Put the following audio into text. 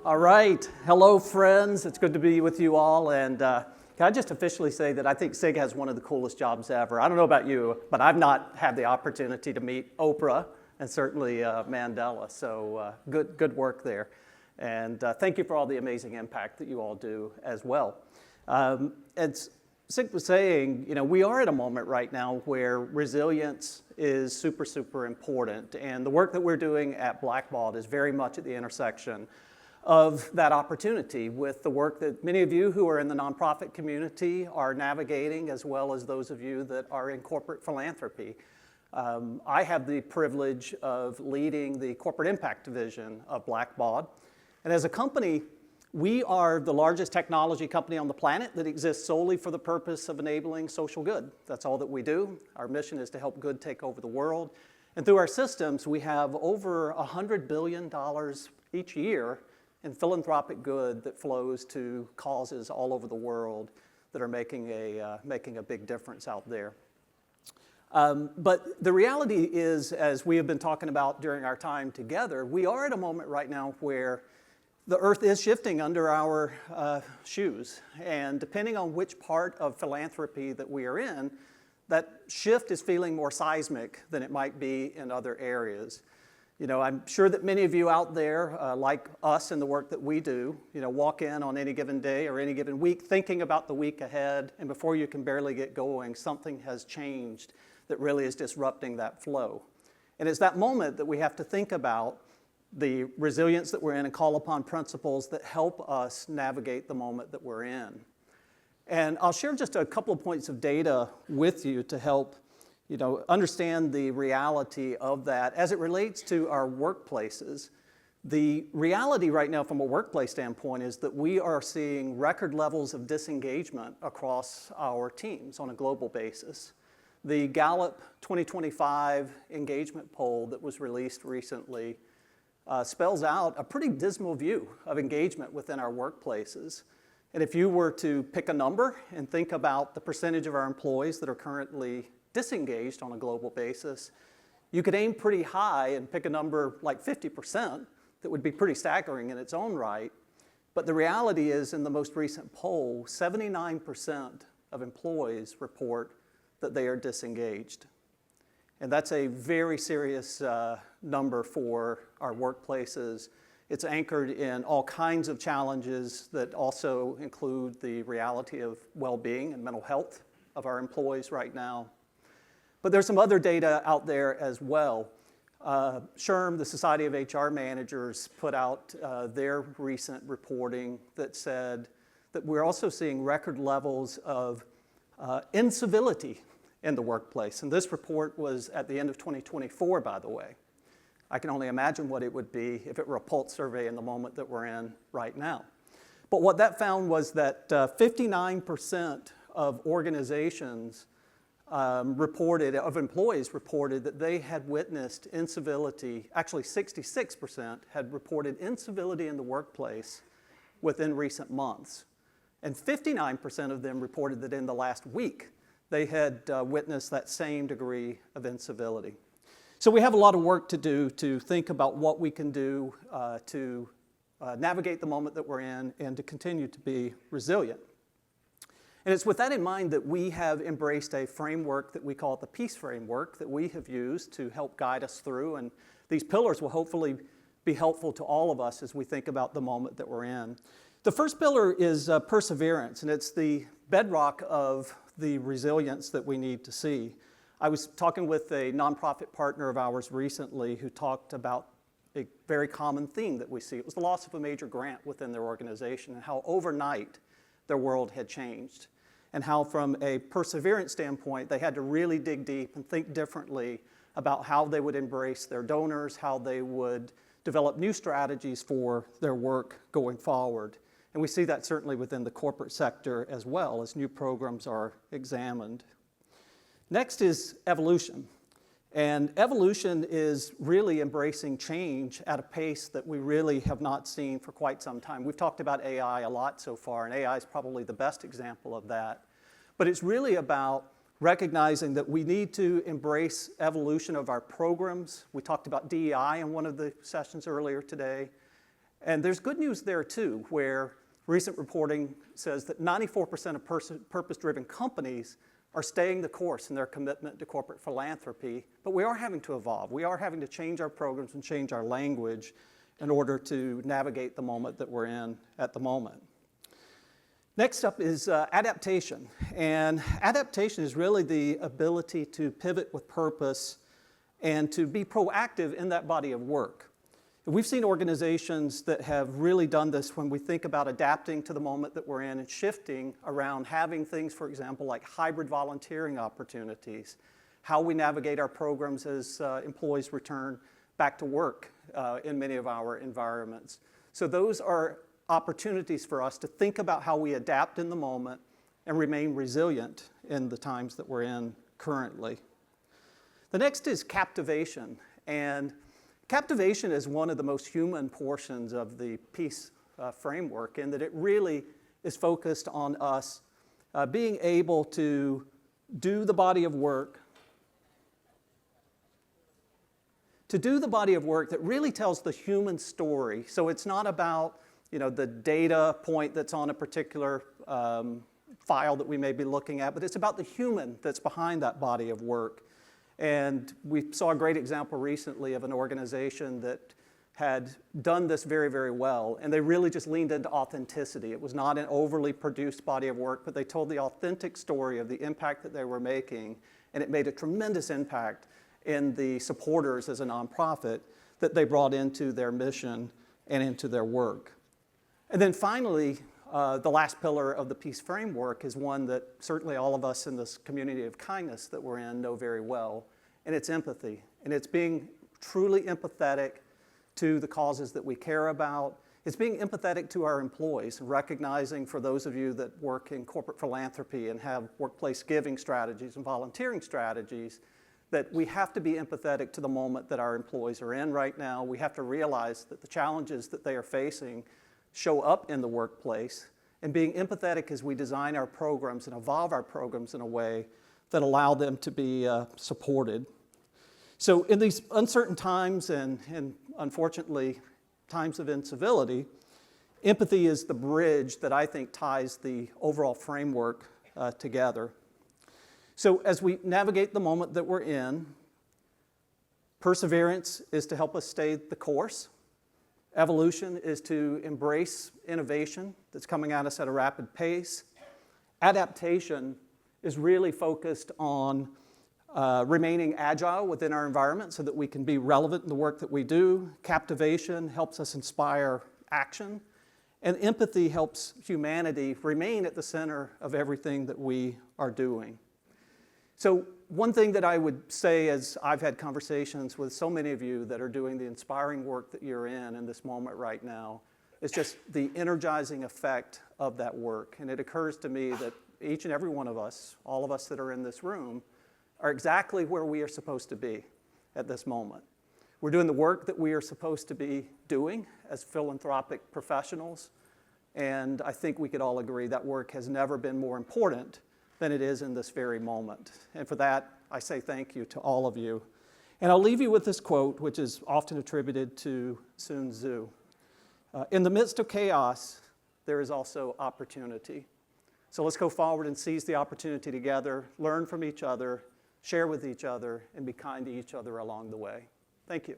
All right. Hello, friends. It's good to be with you all. And can I just officially say that I think SIG has one of the coolest jobs ever. I don't know about you, but I've not had the opportunity to meet Oprah and certainly Mandela. So good work there. And thank you for all the amazing impact that you all do as well. As SIG was saying, we are at a moment right now where resilience is super important. And the work that we're doing at Blackbaud is very much at the intersection of that opportunity with the work that many of you who are in the nonprofit community are navigating, as well as those of you that are in corporate philanthropy. I have the privilege of leading the corporate impact division of Blackbaud. And as a company, we are the largest technology company on the planet that exists solely for the purpose of enabling social good. That's all that we do. Our mission is to help good take over the world. And through our systems, we have over $100 billion each year in philanthropic good that flows to causes all over the world that are making a big difference out there. But the reality is, as we have been talking about during our time together, we are at a moment right now where the earth is shifting under our shoes. And depending on which part of philanthropy that we are in, that shift is feeling more seismic than it might be in other areas. I'm sure that many of you out there, like us in the work that we do, walk in on any given day or any given week thinking about the week ahead, and before you can barely get going, something has changed that really is disrupting that flow. And it's that moment that we have to think about the resilience that we're in and call upon principles that help us navigate the moment that we're in. And I'll share just a couple of points of data with you to help understand the reality of that as it relates to our workplaces. The reality right now from a workplace standpoint is that we are seeing record levels of disengagement across our teams on a global basis. The Gallup 2025 engagement poll that was released recently spells out a pretty dismal view of engagement within our workplaces. And if you were to pick a number and think about the percentage of our employees that are currently disengaged on a global basis, you could aim pretty high and pick a number like 50% that would be pretty staggering in its own right. But the reality is, in the most recent poll, 79% of employees report that they are disengaged. And that's a very serious number for our workplaces. It's anchored in all kinds of challenges that also include the reality of well-being and mental health of our employees right now. But there's some other data out there as well. SHRM, the Society of HR Managers, put out their recent reporting that said that we're also seeing record levels of incivility in the workplace. And this report was at the end of 2024, by the way. I can only imagine what it would be if it were a pulse survey in the moment that we're in right now. But what that found was that 59% of organizations employees reported that they had witnessed incivility. Actually, 66% had reported incivility in the workplace within recent months. And 59% of them reported that in the last week, they had witnessed that same degree of incivility. So we have a lot of work to do to think about what we can do to navigate the moment that we're in and to continue to be resilient. And it's with that in mind that we have embraced a framework that we call the PEACE framework that we have used to help guide us through. And these pillars will hopefully be helpful to all of us as we think about the moment that we're in. The first pillar is perseverance, and it's the bedrock of the resilience that we need to see. I was talking with a nonprofit partner of ours recently who talked about a very common theme that we see. It was the loss of a major grant within their organization and how overnight their world had changed, and how from a perseverance standpoint, they had to really dig deep and think differently about how they would embrace their donors, how they would develop new strategies for their work going forward. And we see that certainly within the corporate sector as well as new programs are examined. Next is evolution. And evolution is really embracing change at a pace that we really have not seen for quite some time. We've talked about AI a lot so far, and AI is probably the best example of that. But it's really about recognizing that we need to embrace evolution of our programs. We talked about DEI in one of the sessions earlier today. And there's good news there too, where recent reporting says that 94% of purpose-driven companies are staying the course in their commitment to corporate philanthropy, but we are having to evolve. We are having to change our programs and change our language in order to navigate the moment that we're in at the moment. Next up is adaptation. And adaptation is really the ability to pivot with purpose and to be proactive in that body of work. We've seen organizations that have really done this when we think about adapting to the moment that we're in and shifting around having things, for example, like hybrid volunteering opportunities, how we navigate our programs as employees return back to work in many of our environments. So those are opportunities for us to think about how we adapt in the moment and remain resilient in the times that we're in currently. The next is captivation. And captivation is one of the most human portions of the peace framework in that it really is focused on us being able to do the body of work, that really tells the human story. So it's not about the data point that's on a particular file that we may be looking at, but it's about the human that's behind that body of work. And we saw a great example recently of an organization that had done this very, very well, and they really just leaned into authenticity. It was not an overly produced body of work, but they told the authentic story of the impact that they were making, and it made a tremendous impact in the supporters as a nonprofit that they brought into their mission and into their work. And then finally, the last pillar of the peace framework is one that certainly all of us in this community of kindness that we're in know very well, and it's empathy. And it's being truly empathetic to the causes that we care about. It's being empathetic to our employees, recognizing for those of you that work in corporate philanthropy and have workplace giving strategies and volunteering strategies, that we have to be empathetic to the moment that our employees are in right now. We have to realize that the challenges that they are facing show up in the workplace, and being empathetic as we design our programs and evolve our programs in a way that allow them to be supported. So in these uncertain times and unfortunately times of incivility, empathy is the bridge that I think ties the overall framework together. So as we navigate the moment that we're in, perseverance is to help us stay the course. Evolution is to embrace innovation that's coming at us at a rapid pace. Adaptation is really focused on remaining agile within our environment so that we can be relevant in the work that we do. Captivation helps us inspire action. And empathy helps humanity remain at the center of everything that we are doing. So one thing that I would say as I've had conversations with so many of you that are doing the inspiring work that you're in this moment right now is just the energizing effect of that work. And it occurs to me that each and every one of us, all of us that are in this room, are exactly where we are supposed to be at this moment. We're doing the work that we are supposed to be doing as philanthropic professionals, and I think we could all agree that work has never been more important than it is in this very moment. And for that, I say thank you to all of you. And I'll leave you with this quote, which is often attributed to Sun Tzu. In the midst of chaos, there is also opportunity. So let's go forward and seize the opportunity together, learn from each other, share with each other, and be kind to each other along the way. Thank you.